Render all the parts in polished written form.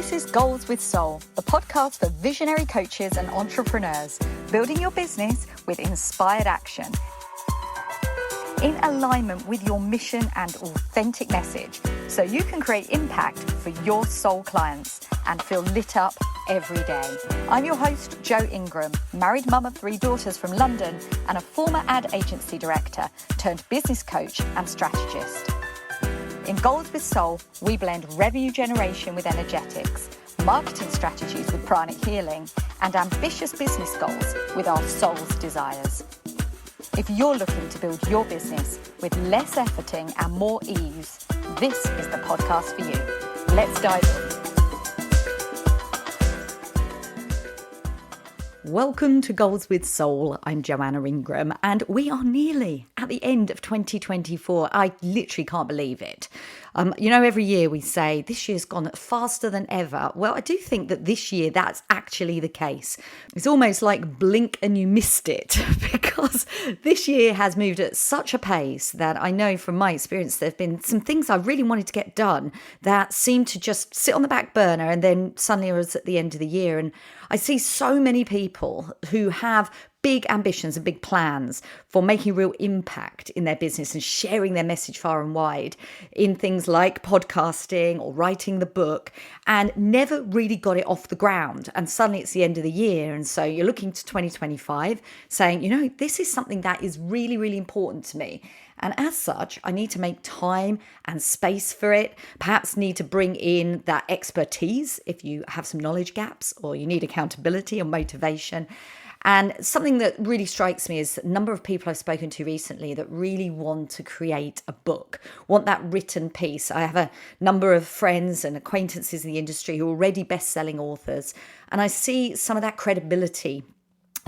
This is Goals with Soul, the podcast for visionary coaches and entrepreneurs, building your business with inspired action. In alignment with your mission and authentic message, so you can create impact for your soul clients and feel lit up every day. I'm your host, Jo Ingram, married mum of 3 daughters from London and a former ad agency director turned business coach and strategist. In Goals with Soul, we blend revenue generation with energetics, marketing strategies with pranic healing, and ambitious business goals with our soul's desires. If you're looking to build your business with less efforting and more ease, this is the podcast for you. Let's dive in. Welcome to Goals with Soul. I'm Joanna Ingram, and we are nearly at the end of 2024. I literally can't believe it. Every year we say this year's gone faster than ever. Well, I do think that this year that's actually the case. It's almost like blink and you missed it because this year has moved at such a pace that I know from my experience there have been some things I really wanted to get done that seemed to just sit on the back burner, and then suddenly I was at the end of the year and I see so many people who have big ambitions and big plans for making real impact in their business and sharing their message far and wide in things like podcasting or writing the book, and never really got it off the ground. And suddenly it's the end of the year. And so you're looking to 2025 saying, this is something that is really, really important to me. And as such, I need to make time and space for it, perhaps need to bring in that expertise if you have some knowledge gaps or you need accountability or motivation. And something that really strikes me is a number of people I've spoken to recently that really want to create a book, want that written piece. I have a number of friends and acquaintances in the industry who are already best-selling authors, and I see some of that credibility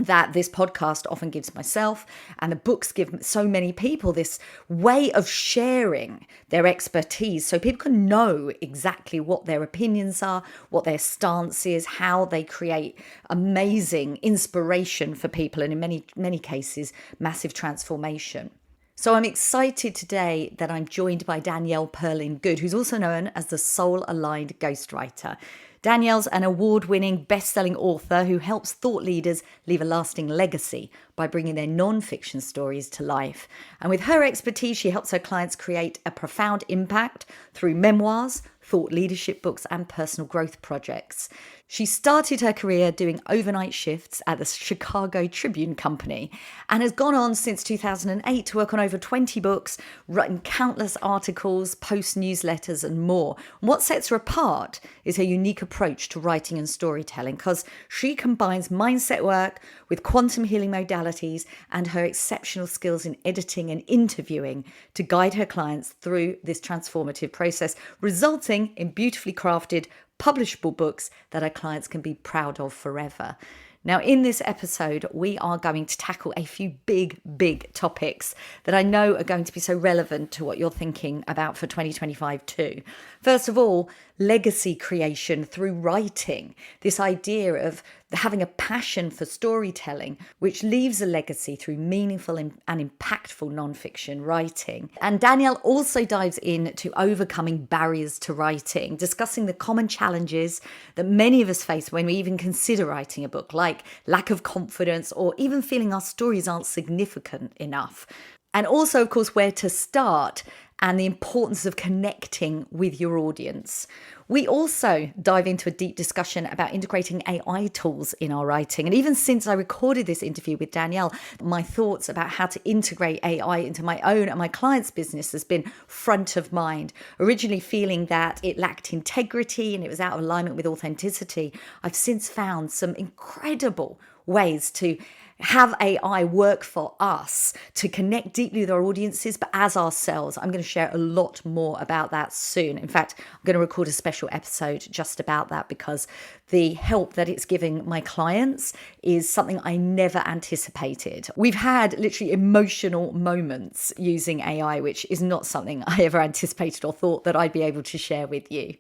that this podcast often gives myself, and the books give so many people this way of sharing their expertise so people can know exactly what their opinions are, what their stance is, how they create amazing inspiration for people, and in many cases, massive transformation. So I'm excited today that I'm joined by Danielle Perlin-Good, who's also known as the Soul-Aligned Ghostwriter. Danielle's an award-winning best-selling author who helps thought leaders leave a lasting legacy by bringing their non-fiction stories to life. And with her expertise, she helps her clients create a profound impact through memoirs, thought leadership books, and personal growth projects. She started her career doing overnight shifts at the Chicago Tribune Company and has gone on since 2008 to work on over 20 books, written countless articles, post newsletters, and more. And what sets her apart is her unique approach to writing and storytelling, because she combines mindset work with quantum healing modalities and her exceptional skills in editing and interviewing to guide her clients through this transformative process, resulting in beautifully crafted, publishable books that our clients can be proud of forever. Now, in this episode, we are going to tackle a few big topics that I know are going to be so relevant to what you're thinking about for 2025 too. First of all, legacy creation through writing. This idea of having a passion for storytelling, which leaves a legacy through meaningful and impactful nonfiction writing. And Danielle also dives into overcoming barriers to writing, discussing the common challenges that many of us face when we even consider writing a book, like lack of confidence or even feeling our stories aren't significant enough. And also, of course, where to start and the importance of connecting with your audience. We also dive into a deep discussion about integrating AI tools in our writing. And even since I recorded this interview with Danielle, my thoughts about how to integrate AI into my own and my clients' business has been front of mind. Originally feeling that it lacked integrity and it was out of alignment with authenticity, I've since found some incredible ways to have AI work for us to connect deeply with our audiences, but as ourselves. I'm going to share a lot more about that soon. In fact, I'm going to record a special episode just about that because the help that it's giving my clients is something I never anticipated. We've had literally emotional moments using AI, which is not something I ever anticipated or thought that I'd be able to share with you.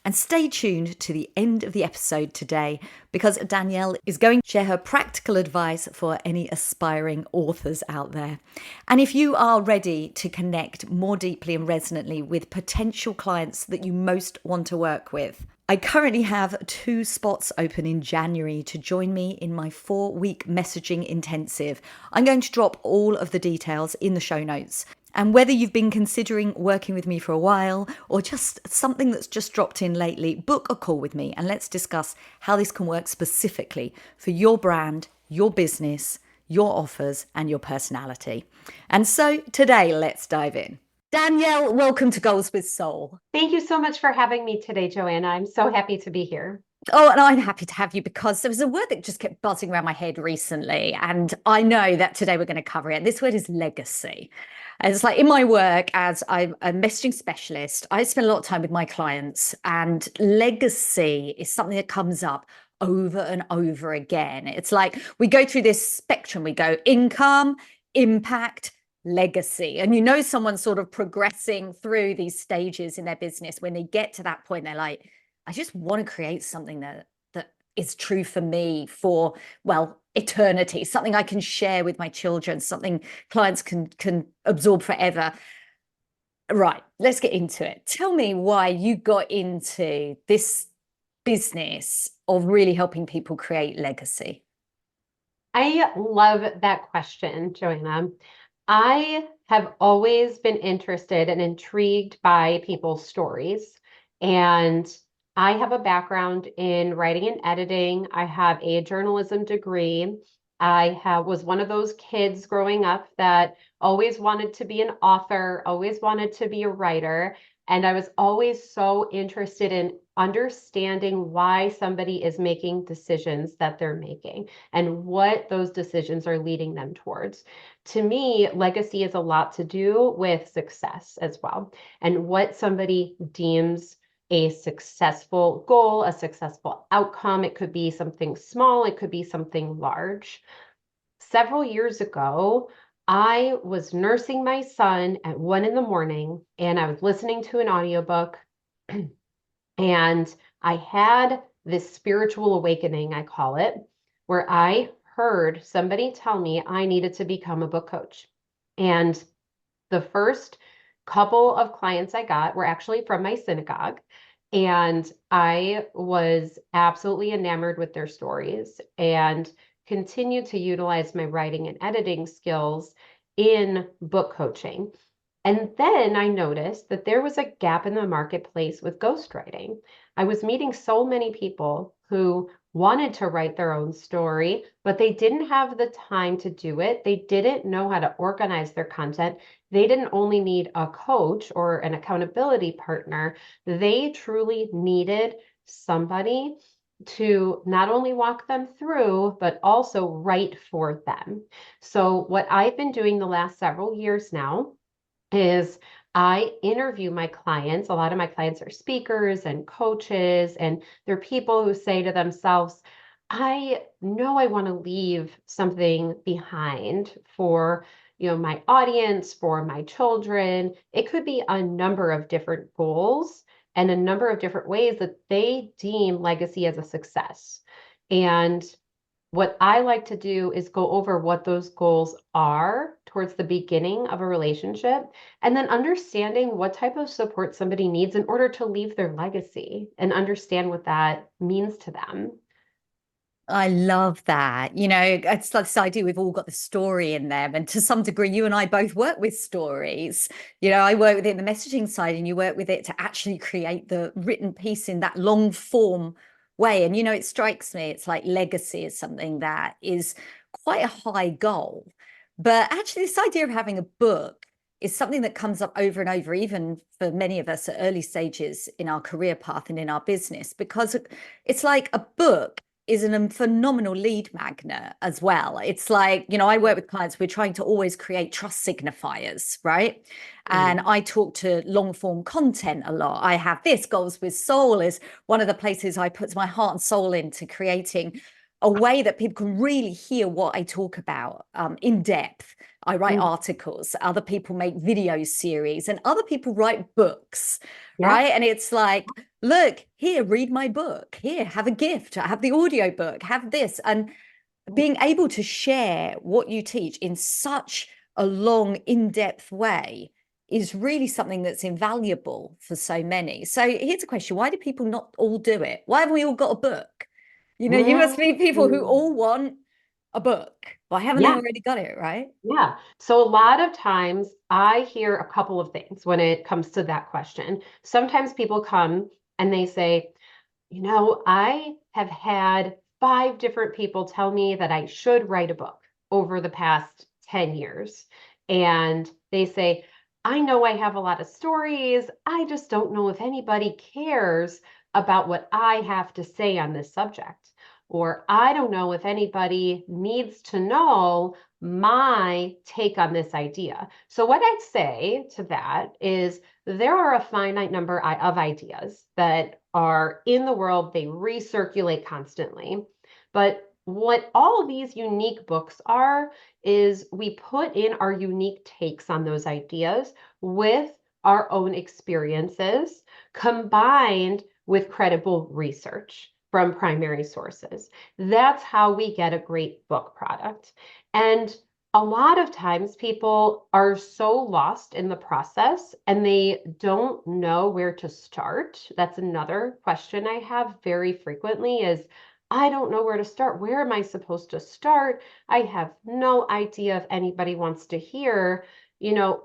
And stay tuned to the end of the episode today because Danielle is going to share her practical advice for any aspiring authors out there. And if you are ready to connect more deeply and resonantly with potential clients that you most want to work with, I currently have 2 spots open in January to join me in my 4-week messaging intensive. I'm going to drop all of the details in the show notes. And whether you've been considering working with me for a while or just something that's just dropped in lately, book a call with me and let's discuss how this can work specifically for your brand, your business, your offers, and your personality. And so today, let's dive in. Danielle, welcome to Goals with Soul. Thank you so much for having me today, Joanna. I'm so happy to be here. Oh, and I'm happy to have you because there was a word that just kept buzzing around my head recently. And I know that today we're going to cover it. This word is legacy. And it's like in my work as I'm a messaging specialist, I spend a lot of time with my clients, and legacy is something that comes up over and over again. It's like we go through this spectrum. We go income, impact, legacy. And you know, someone's sort of progressing through these stages in their business. When they get to that point, they're like, I just want to create something that is true for me for, well, eternity, something I can share with my children, something clients can absorb forever. Right, let's get into it. Tell me why you got into this business of really helping people create legacy. I love that question, Joanna. I have always been interested and intrigued by people's stories. And I have a background in writing and editing. I have a journalism degree. Was one of those kids growing up that always wanted to be an author, always wanted to be a writer. And I was always so interested in understanding why somebody is making decisions that they're making and what those decisions are leading them towards. To me, legacy is a lot to do with success as well, and what somebody deems a successful goal, a successful outcome. It could be something small, it could be something large. Several years ago, I was nursing my son at 1 in the morning, and I was listening to an audiobook, and I had this spiritual awakening, I call it, where I heard somebody tell me I needed to become a book coach. And the first couple of clients I got were actually from my synagogue. And I was absolutely enamored with their stories and continued to utilize my writing and editing skills in book coaching. And then I noticed that there was a gap in the marketplace with ghostwriting. I was meeting so many people who wanted to write their own story, but they didn't have the time to do it. They didn't know how to organize their content. They didn't only need a coach or an accountability partner. They truly needed somebody to not only walk them through, but also write for them. So, what I've been doing the last several years now is I interview my clients. A lot of my clients are speakers and coaches, and they're people who say to themselves, I know I want to leave something behind for my audience, for my children. It could be a number of different goals and a number of different ways that they deem legacy as a success. And what I like to do is go over what those goals are towards the beginning of a relationship, and then understanding what type of support somebody needs in order to leave their legacy and understand what that means to them. I love that. You know, it's like this idea we've all got the story in them. And to some degree, you and I both work with stories. You know, I work with it in the messaging side, and you work with it to actually create the written piece in that long form way. And, you know, it strikes me, it's like legacy is something that is quite a high goal. But actually, this idea of having a book is something that comes up over and over, even for many of us at early stages in our career path and in our business, because it's like a book is a phenomenal lead magnet as well. It's like, you know, I work with clients, we're trying to always create trust signifiers, right? And I talk to long form content a lot. I have this Goals with Soul is one of the places I put my heart and soul into creating a way that people can really hear what I talk about in depth. I write Mm. articles, other people make video series, and other people write books, Yeah. right? And it's like, look, here, read my book. Here, have a gift. Have the audio book. Have this. And being able to share what you teach in such a long, in-depth way is really something that's invaluable for so many. So here's a question. Why do people not all do it? Why haven't we all got a book? You must Mm, meet people who all want a book. Why haven't they yeah. already got it, right? Yeah. So a lot of times I hear a couple of things when it comes to that question. Sometimes people come and they say, I have had 5 different people tell me that I should write a book over the past 10 years. And they say, I know I have a lot of stories. I just don't know if anybody cares about what I have to say on this subject. Or I don't know if anybody needs to know my take on this idea. So, what I'd say to that is there are a finite number of ideas that are in the world, they recirculate constantly. But what all of these unique books are is we put in our unique takes on those ideas with our own experiences combined with credible research from primary sources. That's how we get a great book product. And a lot of times people are so lost in the process and they don't know where to start. That's another question I have very frequently is I don't know where to start. Where am I supposed to start? I have no idea if anybody wants to hear,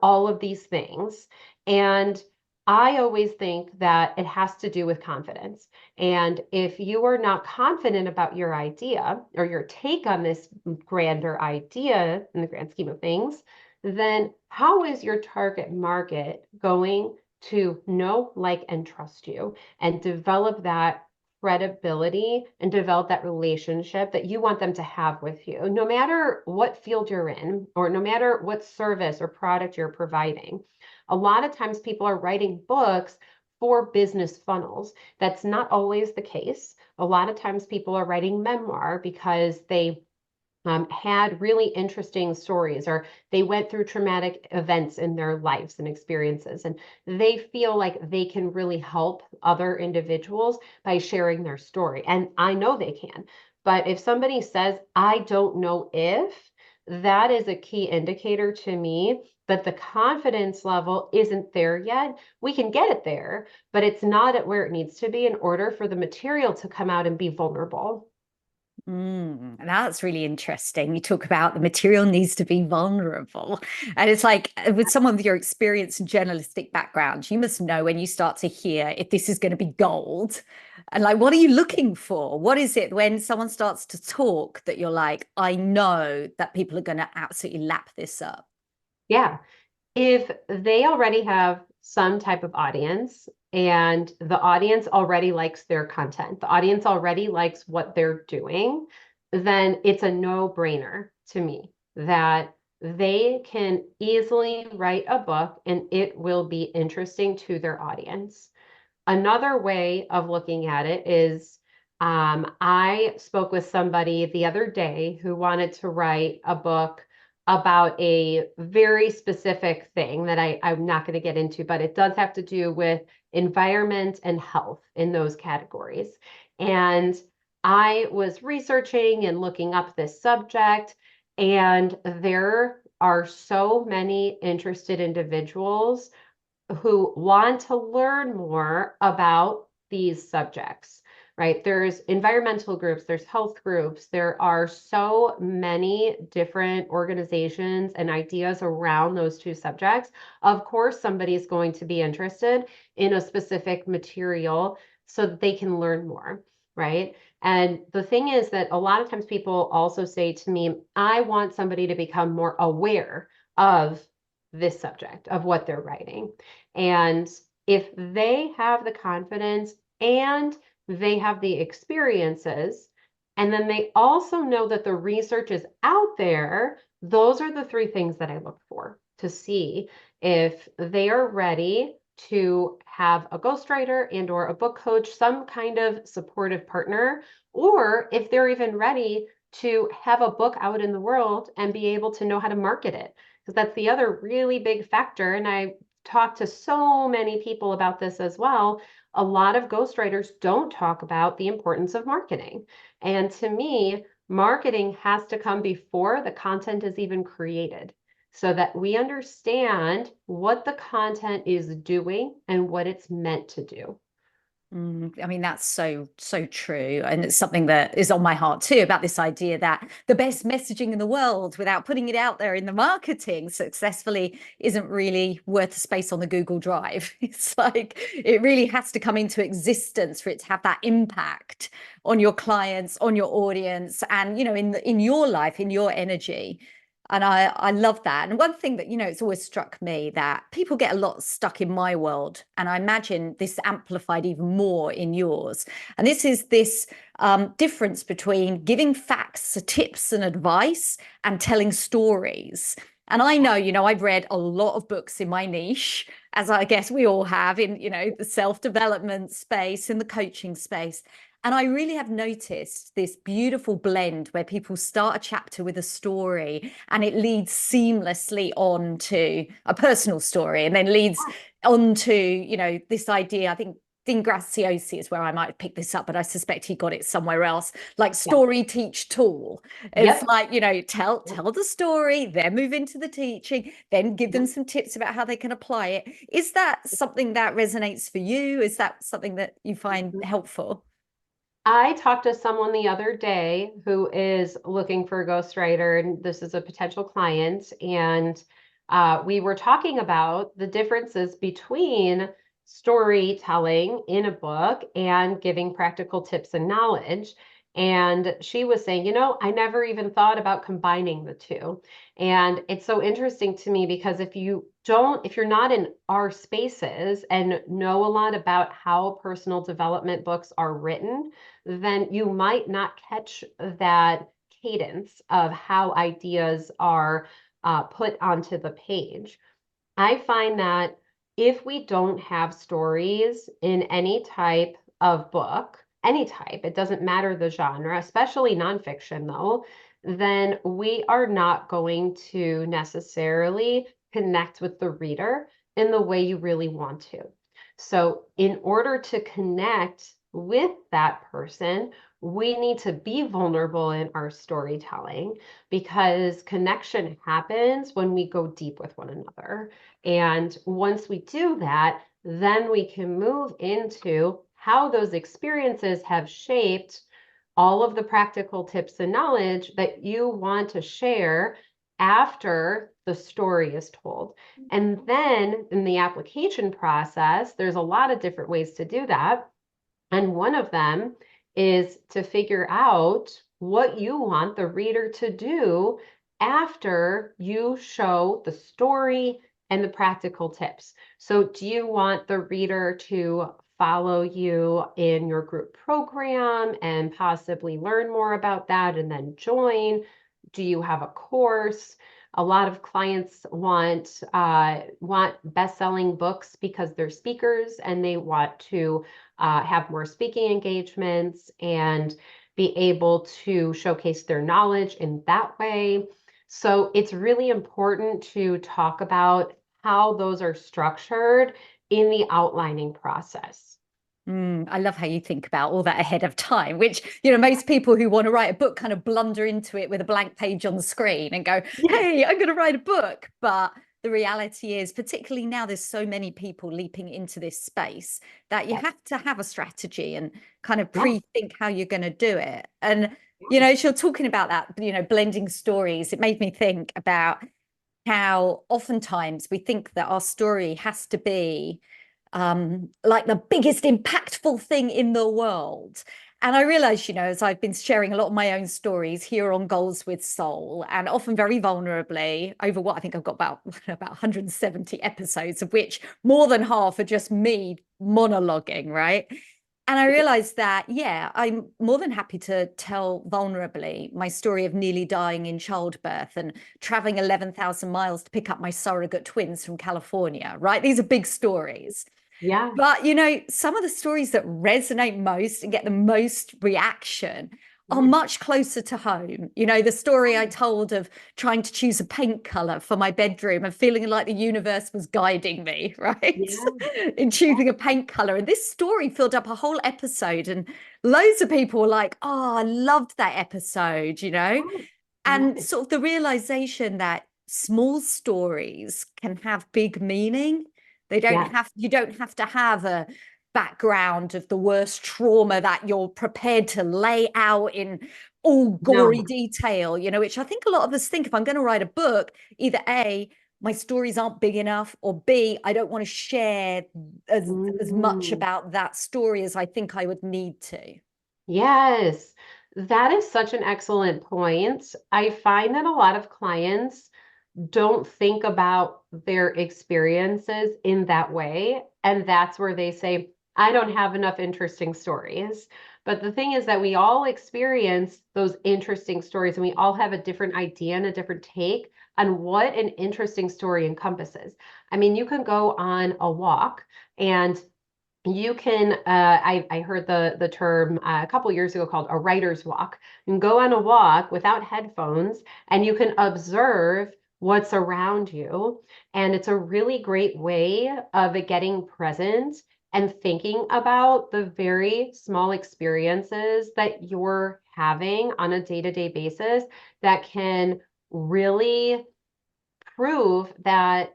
all of these things. And I always think that it has to do with confidence. And if you are not confident about your idea or your take on this grander idea in the grand scheme of things, then how is your target market going to know, like, and trust you and develop that credibility and develop that relationship that you want them to have with you, no matter what field you're in, or no matter what service or product you're providing? A lot of times people are writing books for business funnels. That's not always the case. A lot of times people are writing memoir because they had really interesting stories or they went through traumatic events in their lives and experiences. And they feel like they can really help other individuals by sharing their story. And I know they can. But if somebody says, I don't know if, that is a key indicator to me that the confidence level isn't there yet. We can get it there, but it's not at where it needs to be in order for the material to come out and be vulnerable. That's really interesting. You talk about the material needs to be vulnerable. And it's like with someone with your experience and journalistic background, you must know when you start to hear if this is going to be gold. And like, what are you looking for? What is it when someone starts to talk that you're like, I know that people are going to absolutely lap this up? Yeah. If they already have some type of audience and the audience already likes their content, the audience already likes what they're doing, then it's a no-brainer to me that they can easily write a book and it will be interesting to their audience. Another way of looking at it is I spoke with somebody the other day who wanted to write a book about a very specific thing that I'm not going to get into, but it does have to do with environment and health in those categories. And I was researching and looking up this subject, and there are so many interested individuals who want to learn more about these subjects, right? There's environmental groups, there's health groups, there are so many different organizations and ideas around those two subjects. Of course, somebody is going to be interested in a specific material so that they can learn more, right? And the thing is that a lot of times people also say to me, I want somebody to become more aware of this subject, of what they're writing. And if they have the confidence and they have the experiences, and then they also know that the research is out there, those are the 3 things that I look for to see if they are ready to have a ghostwriter and or a book coach, some kind of supportive partner, or if they're even ready to have a book out in the world and be able to know how to market it. Because that's the other really big factor. And I talk to so many people about this as well. A lot of ghostwriters don't talk about the importance of marketing. And to me, marketing has to come before the content is even created. so that we understand what the content is doing and what it's meant to do. I mean, that's so true. And it's something that is on my heart too, about this idea that the best messaging in the world without putting it out there in the marketing successfully isn't really worth the space on the Google Drive. It's like it really has to come into existence for it to have that impact on your clients, on your audience, and in your life, in your energy. And I love that. And one thing that, it's always struck me that people get a lot stuck in my world. And I imagine this amplified even more in yours. And this is this difference between giving facts, tips, and advice and telling stories. And I know, I've read a lot of books in my niche, as I guess we all have in, the self-development space, in the coaching space. And I really have noticed this beautiful blend where people start a chapter with a story and it leads seamlessly on to a personal story and then leads on to, this idea. I think Dean Graziosi is where I might have picked this up, but I suspect he got it somewhere else. Like Yeah. story, teach, tool. It's Yep. like, tell the story, then move into the teaching, then give them Yep. some tips about how they can apply it. Is that something that resonates for you? Is that something that you find helpful? I talked to someone the other day who is looking for a ghostwriter, and this is a potential client. And we were talking about the differences between storytelling in a book and giving practical tips and knowledge. And she was saying, I never even thought about combining the two. And it's so interesting to me because if you're not in our spaces and know a lot about how personal development books are written, then you might not catch that cadence of how ideas are put onto the page. I find that if we don't have stories in any type of book, any type, it doesn't matter the genre, especially nonfiction though, then we are not going to necessarily connect with the reader in the way you really want to. So, in order to connect with that person, we need to be vulnerable in our storytelling because connection happens when we go deep with one another. And once we do that, then we can move into how those experiences have shaped all of the practical tips and knowledge that you want to share after the story is told. And then in the application process, there's a lot of different ways to do that. And one of them is to figure out what you want the reader to do after you show the story and the practical tips. So, do you want the reader to follow you in your group program and possibly learn more about that and then join? Do you have a course? A lot of clients want best-selling books because they're speakers and they want to have more speaking engagements and be able to showcase their knowledge in that way. So it's really important to talk about how those are structured in the outlining process. I love how you think about all that ahead of time, which, most people who want to write a book kind of blunder into it with a blank page on the screen and go, Yeah. hey, I'm going to write a book. But the reality is, particularly now, there's so many people leaping into this space that you have to have a strategy and kind of Yeah. pre-think how you're going to do it. And, as you're talking about that, blending stories, it made me think about how oftentimes we think that our story has to be like the biggest impactful thing in the world. And I realized, as I've been sharing a lot of my own stories here on Goals with Soul, and often very vulnerably over what I think I've got about 170 episodes, of which more than half are just me monologuing, right? And I realized that, yeah, I'm more than happy to tell vulnerably my story of nearly dying in childbirth and traveling 11,000 miles to pick up my surrogate twins from California, right? These are big stories. Yeah. But, some of the stories that resonate most and get the most reaction are Yeah. much closer to home. The story I told of trying to choose a paint color for my bedroom and feeling like the universe was guiding me, right? Yeah. In choosing a paint color. And this story filled up a whole episode. And loads of people were like, oh, I loved that episode, Yeah. and Yeah. sort of the realization that small stories can have big meaning. Yes. You don't have to have a background of the worst trauma that you're prepared to lay out in all gory No. detail, which I think a lot of us think if I'm going to write a book, either A, my stories aren't big enough, or B, I don't want to share as much Mm. about that story as I think I would need to. Yes, that is such an excellent point. I find that a lot of clients don't think about their experiences in that way. And that's where they say, I don't have enough interesting stories. But the thing is that we all experience those interesting stories and we all have a different idea and a different take on what an interesting story encompasses. I mean, you can go on a walk and you can I heard the term a couple years ago called a writer's walk. You can go on a walk without headphones and you can observe what's around you. And it's a really great way of getting present and thinking about the very small experiences that you're having on a day-to-day basis that can really prove that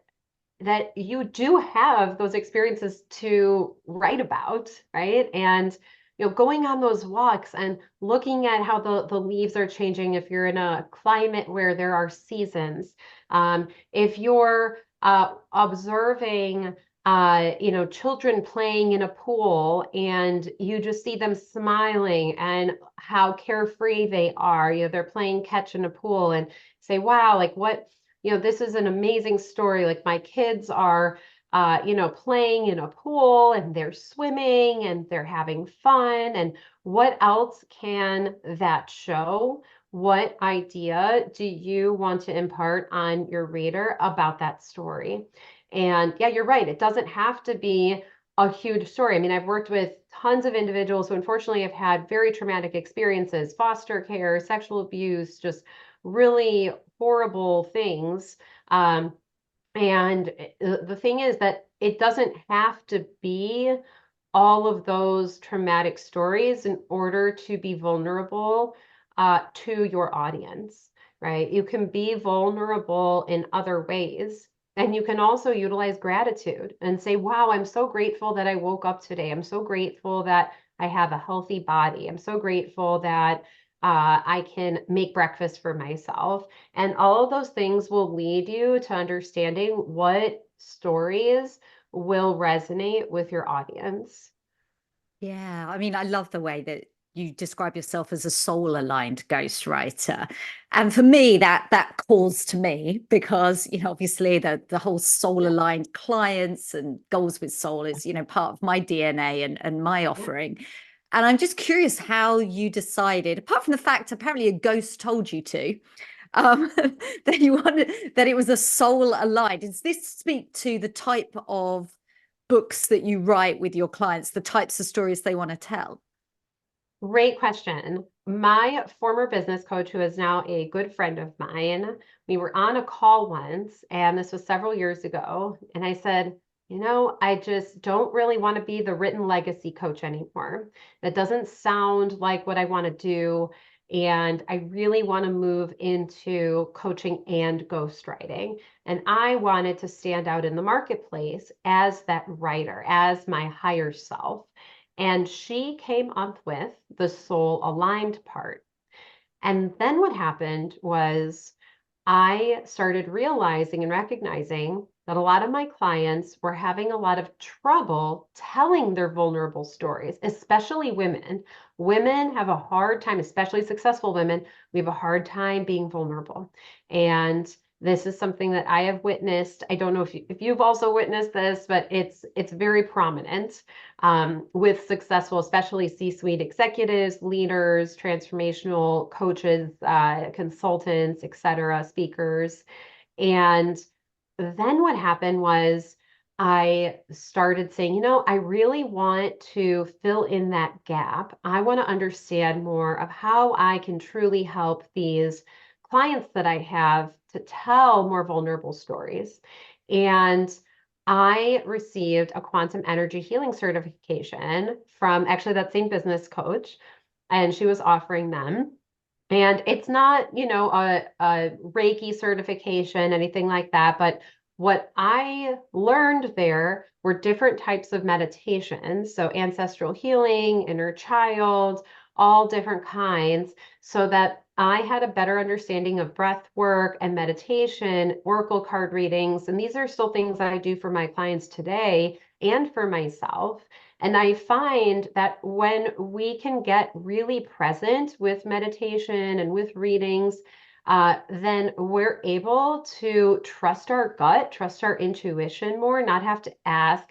you do have those experiences to write about, right? And going on those walks and looking at how the leaves are changing if you're in a climate where there are seasons. If you're observing children playing in a pool and you just see them smiling and how carefree they are. They're playing catch in a pool and say, wow, like what this is an amazing story. Like my kids are, playing in a pool and they're swimming and they're having fun. And what else can that show? What idea do you want to impart on your reader about that story? And yeah, you're right. It doesn't have to be a huge story. I mean, I've worked with tons of individuals who unfortunately have had very traumatic experiences, foster care, sexual abuse, just really horrible things. Um, and the thing is that it doesn't have to be all of those traumatic stories in order to be vulnerable to your audience, right? You can be vulnerable in other ways. And you can also utilize gratitude and say, wow, I'm so grateful that I woke up today. I'm so grateful that I have a healthy body. I'm so grateful that I can make breakfast for myself. And all of those things will lead you to understanding what stories will resonate with your audience. Yeah, I mean, I love the way that you describe yourself as a soul-aligned ghostwriter. And for me, that calls to me because, obviously the whole Yeah, soul-aligned clients and goals with soul is, part of my DNA and my yeah. offering. And I'm just curious how you decided, apart from the fact apparently a ghost told you to, um, that it was a soul aligned. Does this speak to the type of books that you write with your clients, the types of stories they want to tell? Great question. My former business coach, who is now a good friend of mine, we were on a call once, and this was several years ago. And I said, I just don't really want to be the written legacy coach anymore. That doesn't sound like what I want to do. And I really want to move into coaching and ghostwriting. And I wanted to stand out in the marketplace as that writer, as my higher self. And she came up with the soul aligned part. And then what happened was I started realizing and recognizing that a lot of my clients were having a lot of trouble telling their vulnerable stories, especially women. Women have a hard time, especially successful women, we have a hard time being vulnerable. And this is something that I have witnessed. I don't know if you've also witnessed this, but it's very prominent with successful, especially C-suite executives, leaders, transformational coaches, consultants, etc., speakers. And then what happened was I started saying, I really want to fill in that gap. I want to understand more of how I can truly help these clients that I have to tell more vulnerable stories. And I received a quantum energy healing certification from actually that same business coach, and she was offering them. And it's not, a Reiki certification, anything like that. But what I learned there were different types of meditations. So ancestral healing, inner child, all different kinds, so that I had a better understanding of breath work and meditation, oracle card readings. And these are still things that I do for my clients today and for myself. And I find that when we can get really present with meditation and with readings, then we're able to trust our gut, trust our intuition more, not have to ask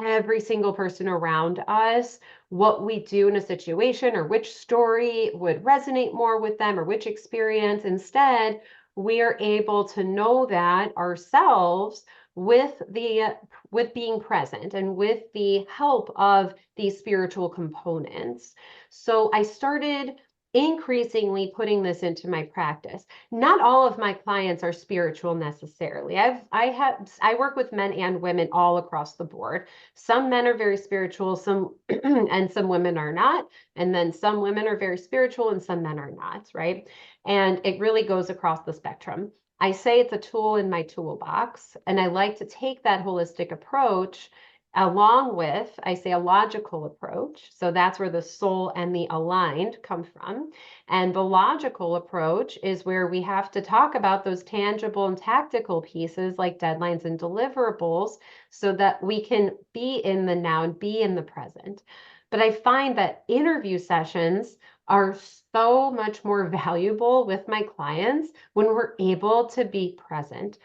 every single person around us what we do in a situation or which story would resonate more with them or which experience. Instead, we are able to know that ourselves with being present and with the help of these spiritual components. So I started increasingly putting this into my practice. Not all of my clients are spiritual necessarily. I work with men and women all across the board. Some men are very spiritual, some and some women are not, and then some women are very spiritual and some men are not, right? And it really goes across the spectrum. I say it's a tool in my toolbox, and I like to take that holistic approach along with, I say, a logical approach. So that's where the soul and the aligned come from. And the logical approach is where we have to talk about those tangible and tactical pieces like deadlines and deliverables so that we can be in the now and be in the present. But I find that interview sessions are so much more valuable with my clients when we're able to be present.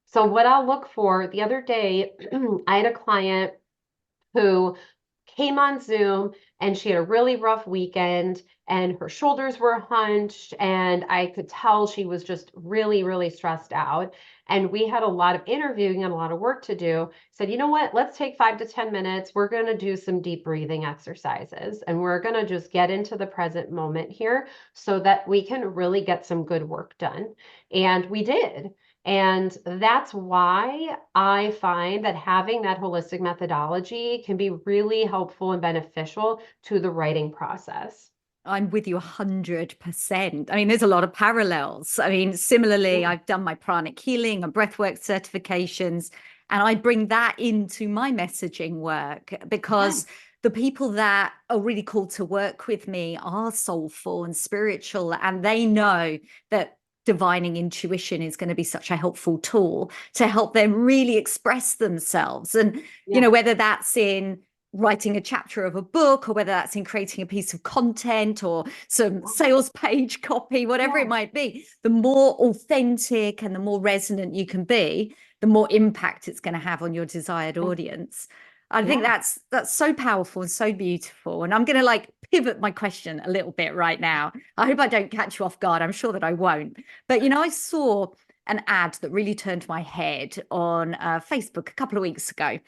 So what I'll look for, the other day, I had a client who came on Zoom and she had a really rough weekend and her shoulders were hunched and I could tell she was just really, really stressed out. And we had a lot of interviewing and a lot of work to do. Said, you know what, let's take 5 to 10 minutes. We're going to do some deep breathing exercises and we're going to just get into the present moment here so that we can really get some good work done. And we did. And that's why I find that having that holistic methodology can be really helpful and beneficial to the writing process. I'm with you 100%. I mean, there's a lot of parallels. I mean, similarly, Yeah. I've done my pranic healing and breathwork certifications, and I bring that into my messaging work Yeah. because the people that are really called to work with me are soulful and spiritual, and they know that divining intuition is going to be such a helpful tool to help them really express themselves. And, Yeah. whether that's in writing a chapter of a book or whether that's in creating a piece of content or some sales page copy, whatever it Yeah. might be, the more authentic and the more resonant you can be, the more impact it's going to have on your desired Yeah. audience. I think Yeah. that's so powerful and so beautiful. And I'm going to like pivot my question a little bit right now. I hope I don't catch you off guard. I'm sure that I won't. But I saw an ad that really turned my head on Facebook a couple of weeks ago.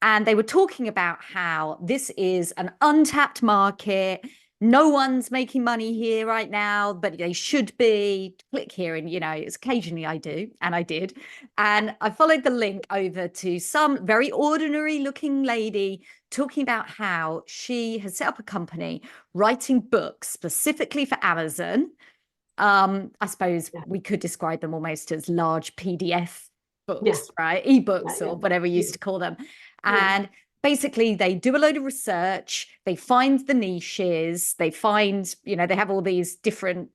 And they were talking about how this is an untapped market. No one's making money here right now, but they should be. Click here, and it's occasionally I do, and I did. And I followed the link over to some very ordinary looking lady talking about how she has set up a company writing books specifically for Amazon. I suppose Yeah. we could describe them almost as large PDF Yeah. books, right? Yeah. Ebooks Yeah. or whatever you Yeah. used to call them. Yeah. And basically they do a load of research, they find the niches, they find, they have all these different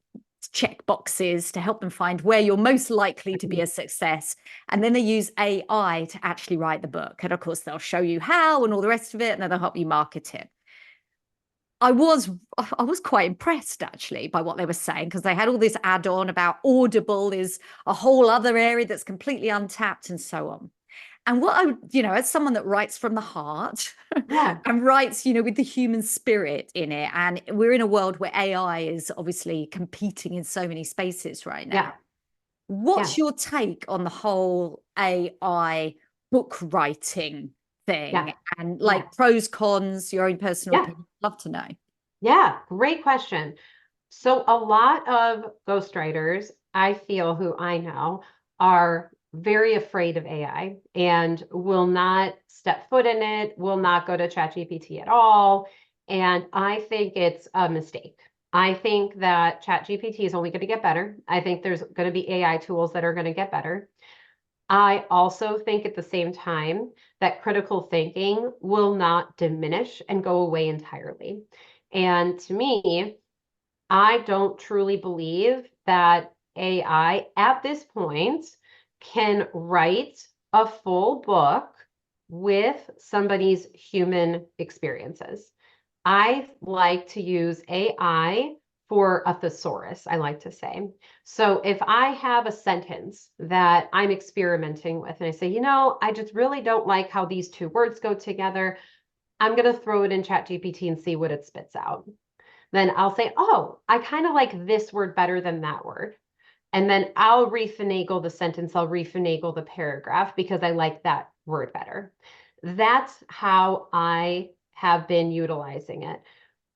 check boxes to help them find where you're most likely to be a success. And then they use AI to actually write the book. And of course, they'll show you how and all the rest of it, and then they'll help you market it. I was I was quite impressed actually by what they were saying because they had all this add-on about Audible is a whole other area that's completely untapped and so on. And what I would, as someone that writes from the heart Yeah. and writes, with the human spirit in it, and we're in a world where AI is obviously competing in so many spaces right now. Yeah. What's Yeah. your take on the whole AI book writing thing Yeah. and Yeah. like pros, cons, your own personal Yeah. opinion? Love to know. Yeah. Great question. So a lot of ghostwriters, I feel, who I know, are very afraid of AI and will not step foot in it, will not go to ChatGPT at all. And I think it's a mistake. I think that ChatGPT is only going to get better. I think there's going to be AI tools that are going to get better. I also think at the same time that critical thinking will not diminish and go away entirely. And to me, I don't truly believe that AI at this point can write a full book with somebody's human experiences. I like to use AI for a thesaurus, I like to say. So if I have a sentence that I'm experimenting with and I say, I just really don't like how these two words go together, I'm going to throw it in ChatGPT and see what it spits out. Then I'll say, oh, I kind of like this word better than that word. And then I'll refinagle the sentence, I'll refinagle the paragraph because I like that word better. That's how I have been utilizing it.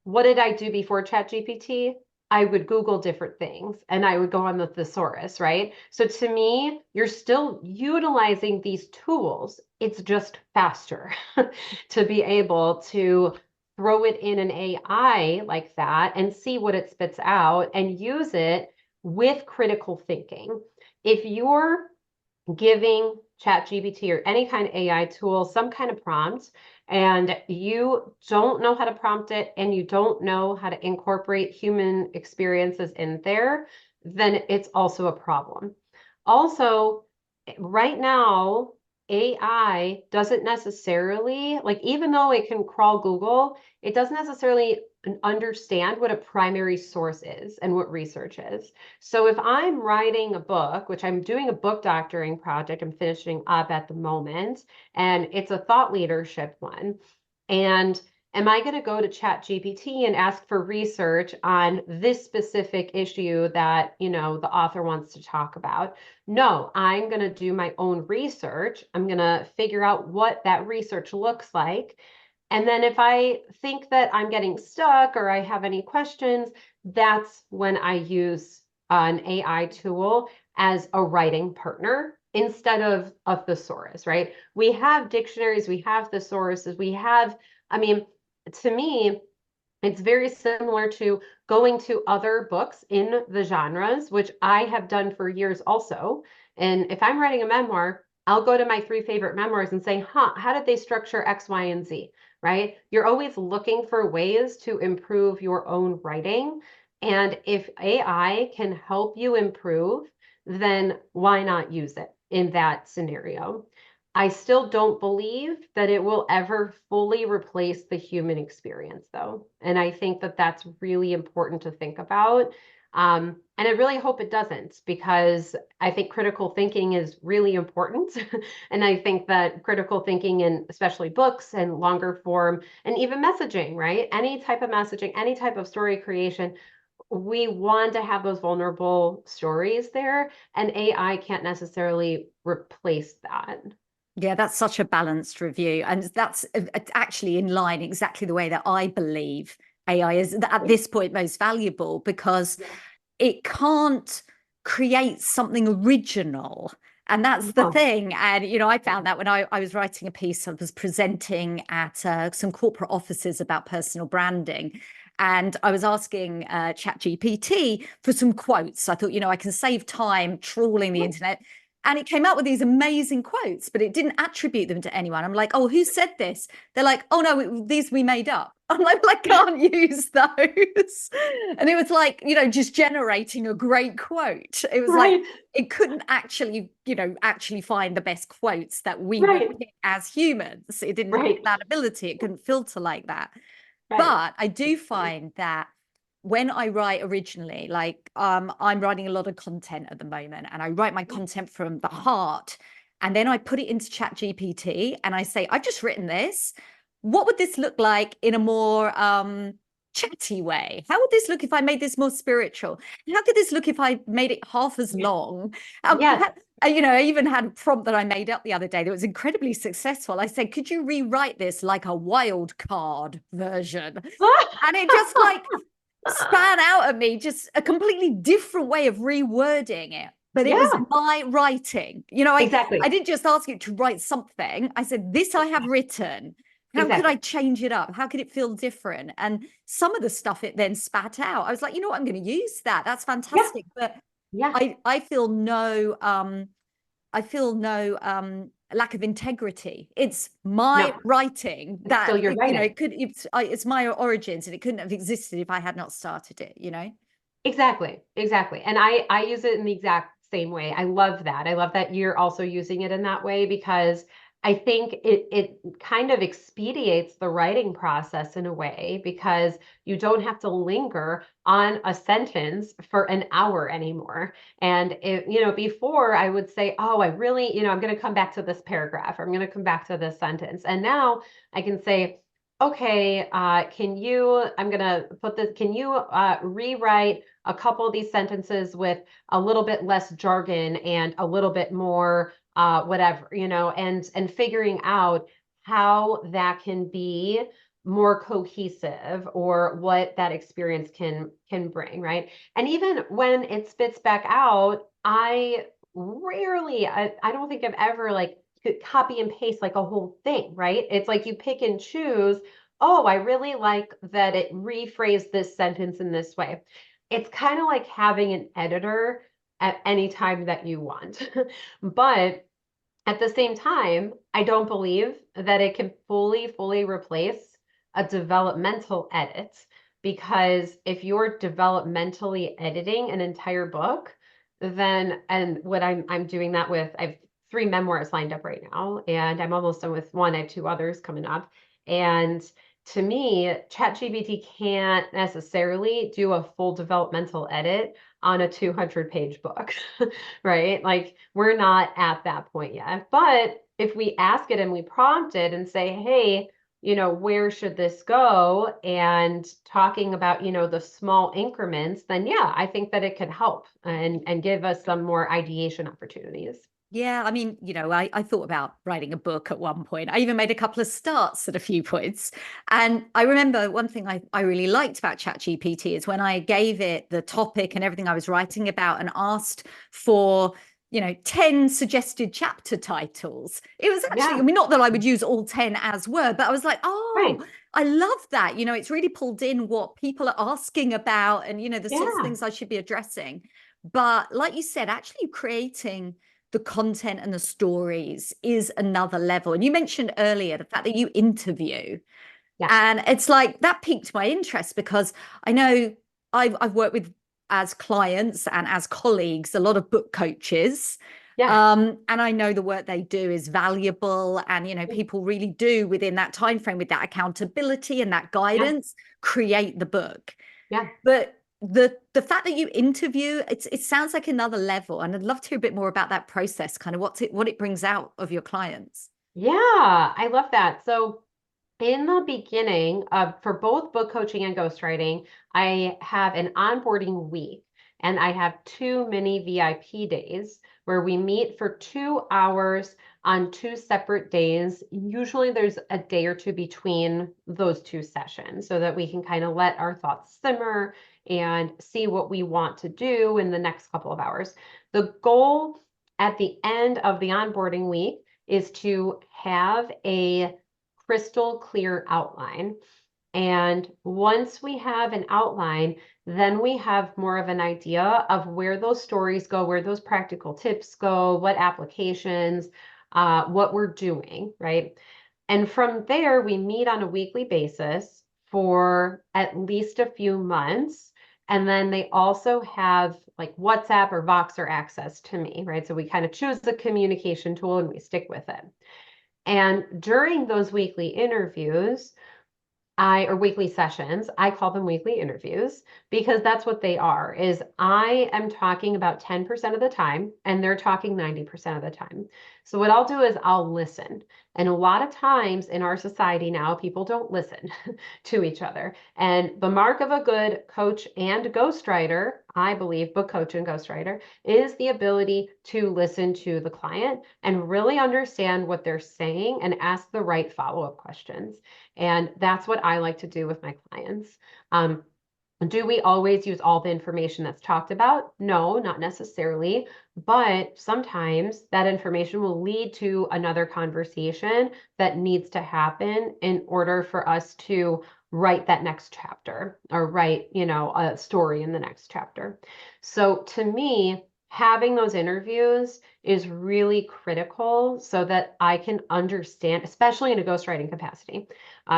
What did I do before ChatGPT? I would Google different things and I would go on the thesaurus, right? So to me, you're still utilizing these tools. It's just faster to be able to throw it in an AI like that and see what it spits out and use it with critical thinking. If you're giving ChatGPT or any kind of AI tool some kind of prompt and you don't know how to prompt it and you don't know how to incorporate human experiences in there, then it's also a problem. Also, right now, AI doesn't necessarily, like, even though it can crawl Google, it doesn't necessarily understand what a primary source is and what research is. So if I'm writing a book, which I'm doing a book doctoring project, I'm finishing up at the moment, and it's a thought leadership one. And am I going to go to ChatGPT and ask for research on this specific issue that, the author wants to talk about? No, I'm going to do my own research. I'm going to figure out what that research looks like. And then if I think that I'm getting stuck or I have any questions, that's when I use an AI tool as a writing partner instead of a thesaurus, right? We have dictionaries, we have thesauruses, to me, it's very similar to going to other books in the genres, which I have done for years also. And if I'm writing a memoir, I'll go to my 3 favorite memoirs and say, how did they structure X, Y, and Z, right? You're always looking for ways to improve your own writing. And if AI can help you improve, then why not use it in that scenario? I still don't believe that it will ever fully replace the human experience, though. And I think that that's really important to think about. And I really hope it doesn't, because I think critical thinking is really important. And I think that critical thinking in especially books and longer form and even messaging, right? Any type of messaging, any type of story creation, we want to have those vulnerable stories there, and AI can't necessarily replace that. Yeah, that's such a balanced review. And that's actually in line exactly the way that I believe AI is at this point most valuable, because it can't create something original. And that's the Yeah. thing. And, I found that when I was writing a piece, I was presenting at some corporate offices about personal branding. And I was asking ChatGPT for some quotes. I thought, I can save time trawling the internet. And it came out with these amazing quotes, but it didn't attribute them to anyone. I'm like, oh, who said this? They're like, oh, no, these we made up. I'm like, well, I can't use those. And it was like, just generating a great quote. It was like, Right, it couldn't actually, actually find the best quotes that we would right, pick as humans. It didn't have right, that ability. It couldn't filter like that. right. But I do find that when I write originally, like I'm writing a lot of content at the moment, and I write my content from the heart, and then I put it into ChatGPT and I say, I've just written this. What would this look like in a more chatty way? How would this look if I made this more spiritual? How could this look if I made it half as long? Yes. I even had a prompt that I made up the other day that was incredibly successful. I said, could you rewrite this like a wild card version? And it just like span out at me just a completely different way of rewording it. But it was Yeah, my writing. I exactly. didn't just ask it to write something. I said, this I have written. How could I Exactly. change it up? How could it feel different? And some of the stuff it then spat out, I was like, you know what, I'm going to use that. That's Yeah. fantastic. But Yeah. I feel no lack of integrity. It's my No, writing it's still that your writing. it's my origins, and it couldn't have existed if I had not started it, you know? Exactly, exactly. And I use it in the exact same way. I love that. I love that you're also using it in that way because I think it kind of expedites the writing process in a way because you don't have to linger on a sentence for an hour anymore. And before I would say, oh, I really, I'm going to come back to this paragraph, or I'm going to come back to this sentence. And now I can say, okay, I'm going to put this, can you rewrite a couple of these sentences with a little bit less jargon and a little bit more whatever, and figuring out how that can be more cohesive or what that experience can bring, right? And even when it spits back out, I don't think I've ever like could copy and paste like a whole thing, right? It's like you pick and choose. Oh, I really like that it rephrased this sentence in this way. It's kind of like having an editor at any time that you want. But at the same time, I don't believe that it can fully replace a developmental edit because if you're developmentally editing an entire book, then and what I'm doing that with, I've 3 memoirs lined up right now, and I'm almost done with one. I have 2 others coming up. And to me, ChatGPT can't necessarily do a full developmental edit on a 200-page book, right? Like we're not at that point yet. But if we ask it and we prompt it and say, hey, where should this go? And talking about, the small increments, then yeah, I think that it could help and give us some more ideation opportunities. Yeah, I mean, I thought about writing a book at one point. I even made a couple of starts at a few points. And I remember one thing I really liked about ChatGPT is when I gave it the topic and everything I was writing about and asked for, 10 suggested chapter titles. It was actually, I Yeah, mean, not that I would use all 10 as were, but I was like, oh, right. I love that. It's really pulled in what people are asking about and, the sorts of Yeah, things I should be addressing. But like you said, actually creating the content and the stories is another level. And you mentioned earlier the fact that you interview, yeah, and it's like that piqued my interest because I know I've worked with as clients and as colleagues a lot of book coaches. yeah, And I know the work they do is valuable, and people really do within that time frame with that accountability and that yeah, guidance create the book. yeah. But the fact that you interview, it sounds like another level, and I'd love to hear a bit more about that process, kind of what it brings out of your clients. Yeah, I love that. So in the beginning of for both book coaching and ghostwriting, I have an onboarding week and I have 2 mini VIP days where we meet for 2 hours on 2 separate days. Usually there's a day or two between those 2 sessions so that we can kind of let our thoughts simmer and see what we want to do in the next couple of hours. The goal at the end of the onboarding week is to have a crystal clear outline. And once we have an outline, then we have more of an idea of where those stories go, where those practical tips go, what applications, what we're doing, right? And from there, we meet on a weekly basis for at least a few months. And then they also have like WhatsApp or Voxer access to me, right? So we kind of choose the communication tool and we stick with it. And during those weekly interviews, or weekly sessions, I call them weekly interviews because that's what they are, is I am talking about 10% of the time and they're talking 90% of the time. So what I'll do is I'll listen. And a lot of times in our society now, people don't listen to each other. And the mark of a good coach and ghostwriter, I believe, book coach and ghostwriter, is the ability to listen to the client and really understand what they're saying and ask the right follow-up questions. And that's what I like to do with my clients. Do we always use all the information that's talked about? No, not necessarily. But sometimes that information will lead to another conversation that needs to happen in order for us to write that next chapter or write, a story in the next chapter. So to me, having those interviews is really critical so that I can understand, especially in a ghostwriting capacity.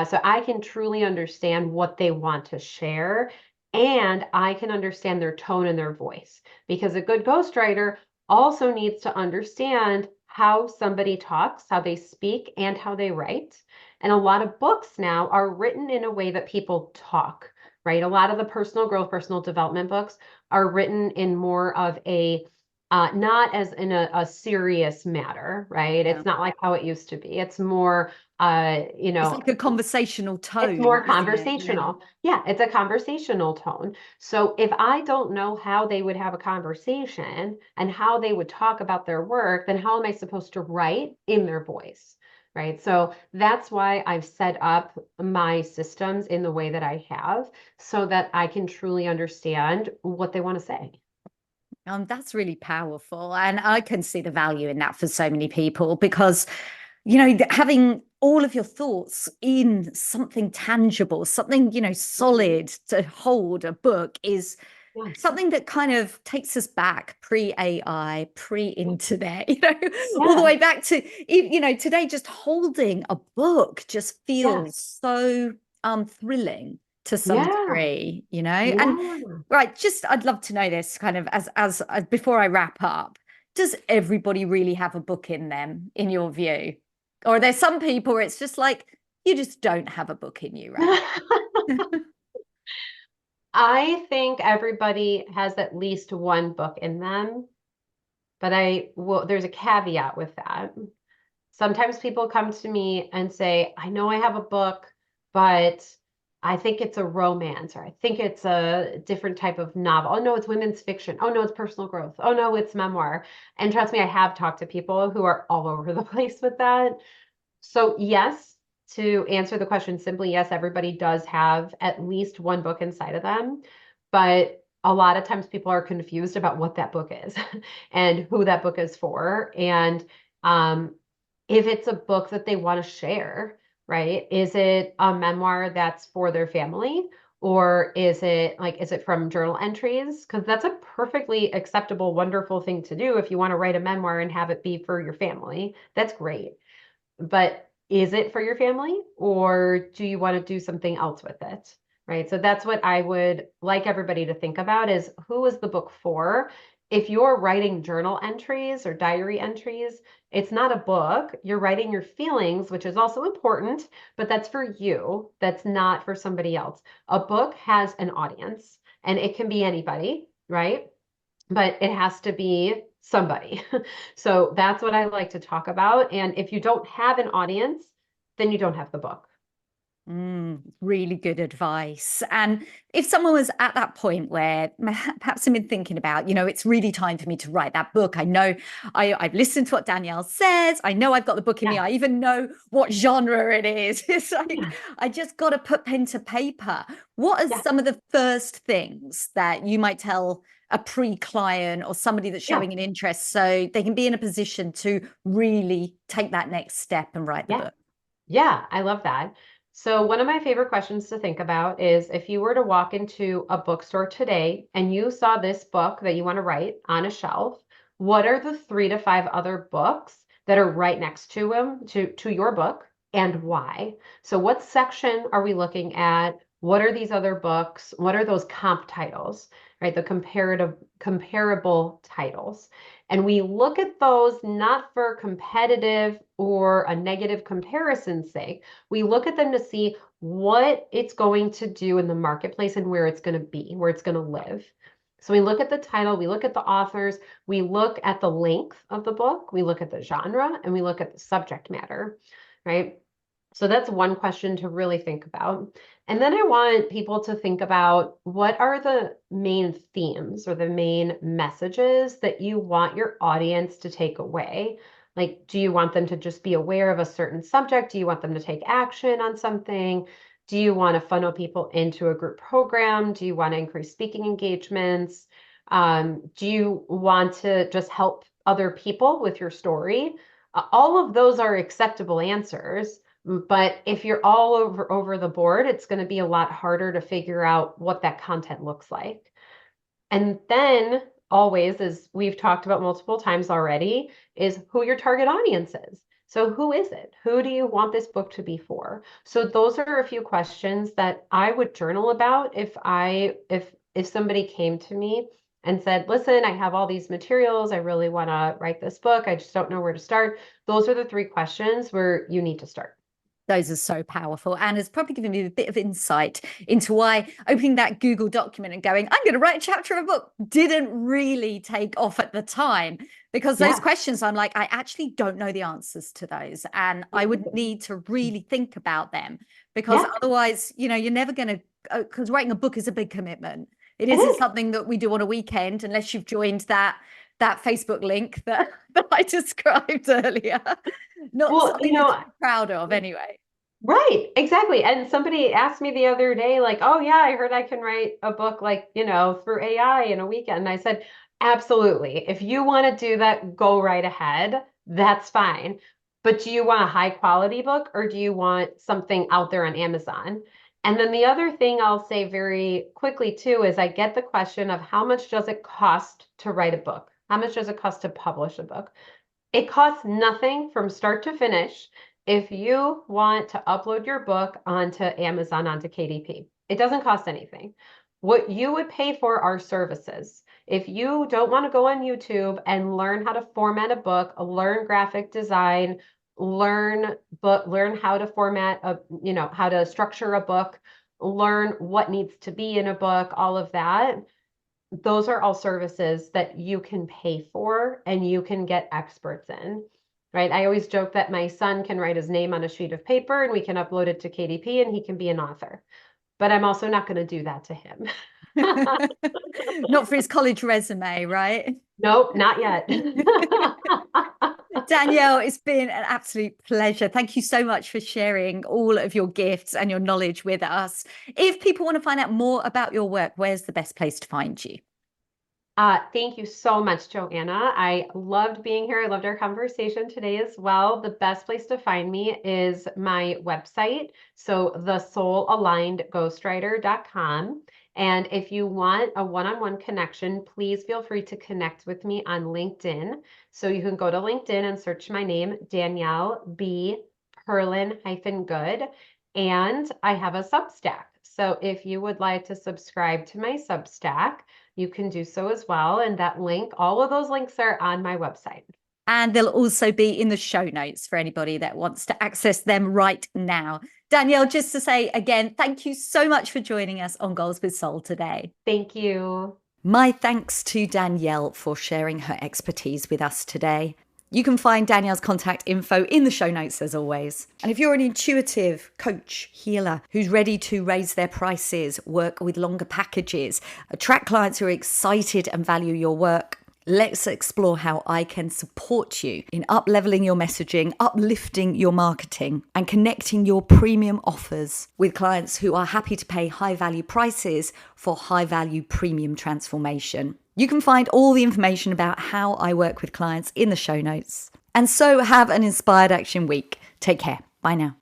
So I can truly understand what they want to share and I can understand their tone and their voice because a good ghostwriter also needs to understand how somebody talks, how they speak, and how they write. And a lot of books now are written in a way that people talk, right? A lot of the personal growth, personal development books are written in more of a not as in a serious matter, right? Yeah. It's not like how it used to be. It's more, It's like a conversational it's tone, more isn't it? Yeah. conversational. Yeah, it's a conversational tone. So if I don't know how they would have a conversation and how they would talk about their work, then how am I supposed to write in their voice? Right. So that's why I've set up my systems in the way that I have so that I can truly understand what they want to say. That's really powerful. And I can see the value in that for so many people because, having all of your thoughts in something tangible, something, Mhm. solid to hold a book is Yes. something that kind of takes us back pre-AI, pre-internet, all the Yeah. way back to, today just holding a book just Yeah. feels so thrilling to some Yeah. degree, and Yeah. right, just I'd love to know this kind of as before I wrap up. Does everybody really have a book in them, in your view? Or are there some people where it's just like, you just don't have a book in you right now? I think everybody has at least one book in them, but there's a caveat with that. Sometimes people come to me and say, I know I have a book, but I think it's a romance, or I think it's a different type of novel. Oh, no, it's women's fiction. Oh, no, it's personal growth. Oh, no, it's memoir. And trust me, I have talked to people who are all over the place with that. So, yes, to answer the question simply, yes, everybody does have at least one book inside of them. But a lot of times people are confused about what that book is and who that book is for. And um, if it's a book that they want to share, right? Is it a memoir that's for their family? Or is it from journal entries? Because that's a perfectly acceptable, wonderful thing to do if you want to write a memoir and have it be for your family. That's great. But is it for your family or do you want to do something else with it? Right. So that's what I would like everybody to think about is who is the book for? If you're writing journal entries or diary entries, it's not a book. You're writing your feelings, which is also important, but that's for you. That's not for somebody else. A book has an audience and it can be anybody, right? But it has to be somebody. So that's what I like to talk about. And if you don't have an audience, then you don't have the book. Really good advice. And if someone was at that point where perhaps they've been thinking about, it's really time for me to write that book. I know I've listened to what Danielle says. I know I've got the book in me. Yeah. I even know what genre it is. It's like, Yeah. I just got to put pen to paper. What are Yeah. some of the first things that you might tell a pre-client or somebody that's Yeah. showing an interest so they can be in a position to really take that next step and write the Yeah. book? Yeah. I love that. So one of my favorite questions to think about is if you were to walk into a bookstore today and you saw this book that you want to write on a shelf, what are the 3 to 5 other books that are right next to them to your book and why? So what section are we looking at? What are these other books? What are those comp titles, right? The comparable titles. And we look at those not for competitive or a negative comparison's sake. We look at them to see what it's going to do in the marketplace and where it's going to be, where it's going to live. So we look at the title, we look at the authors, we look at the length of the book, we look at the genre, and we look at the subject matter, right? So that's one question to really think about. And then I want people to think about what are the main themes or the main messages that you want your audience to take away? Like, do you want them to just be aware of a certain subject? Do you want them to take action on something? Do you want to funnel people into a group program? Do you want to increase speaking engagements? Do you want to just help other people with your story? All of those are acceptable answers. But if you're all over the board, it's going to be a lot harder to figure out what that content looks like. And then always, as we've talked about multiple times already, is who your target audience is. So who is it? Who do you want this book to be for? So those are a few questions that I would journal about if somebody came to me and said, listen, I have all these materials. I really want to write this book. I just don't know where to start. Those are the three questions where you need to start. Those are so powerful, and it's probably given me a bit of insight into why opening that Google document and going, I'm going to write a chapter of a book, didn't really take off at the time, because those questions, I'm like, I actually don't know the answers to those, and I would need to really think about them, because otherwise, you're never going to, because writing a book is a big commitment. It isn't something that we do on a weekend, unless you've joined that Facebook link that I described earlier. Not something to be proud of anyway. Right, exactly. And somebody asked me the other day, like, oh yeah, I heard I can write a book like, through AI in a weekend. And I said, absolutely. If you want to do that, go right ahead. That's fine. But do you want a high quality book, or do you want something out there on Amazon? And then the other thing I'll say very quickly too is I get the question of how much does it cost to write a book? How much does it cost to publish a book? It costs nothing from start to finish if you want to upload your book onto Amazon, onto KDP. It doesn't cost anything. What you would pay for are services. If you don't want to go on YouTube and learn how to format a book, learn graphic design, learn how to format how to structure a book, learn what needs to be in a book, all of that, those are all services that you can pay for and you can get experts in, right? I always joke that my son can write his name on a sheet of paper and we can upload it to KDP and he can be an author. But I'm also not going to do that to him. Not for his college resume, right? Nope, not yet. Danielle, it's been an absolute pleasure. Thank you so much for sharing all of your gifts and your knowledge with us. If people want to find out more about your work, where's the best place to find you? Thank you so much, Joanna. I loved being here. I loved our conversation today as well. The best place to find me is my website, so the Soul-Aligned Ghostwriter.com. And if you want a one-on-one connection, please feel free to connect with me on LinkedIn. So you can go to LinkedIn and search my name, Danielle B. Perlin-Good. And I have a Substack. So if you would like to subscribe to my Substack, you can do so as well. And that link, all of those links are on my website. And they'll also be in the show notes for anybody that wants to access them right now. Danielle, just to say again, thank you so much for joining us on Goals with Soul today. Thank you. My thanks to Danielle for sharing her expertise with us today. You can find Danielle's contact info in the show notes as always. And if you're an intuitive coach, healer who's ready to raise their prices, work with longer packages, attract clients who are excited and value your work, let's explore how I can support you in up-leveling your messaging, uplifting your marketing, and connecting your premium offers with clients who are happy to pay high-value prices for high-value premium transformation. You can find all the information about how I work with clients in the show notes. And so have an inspired action week. Take care. Bye now.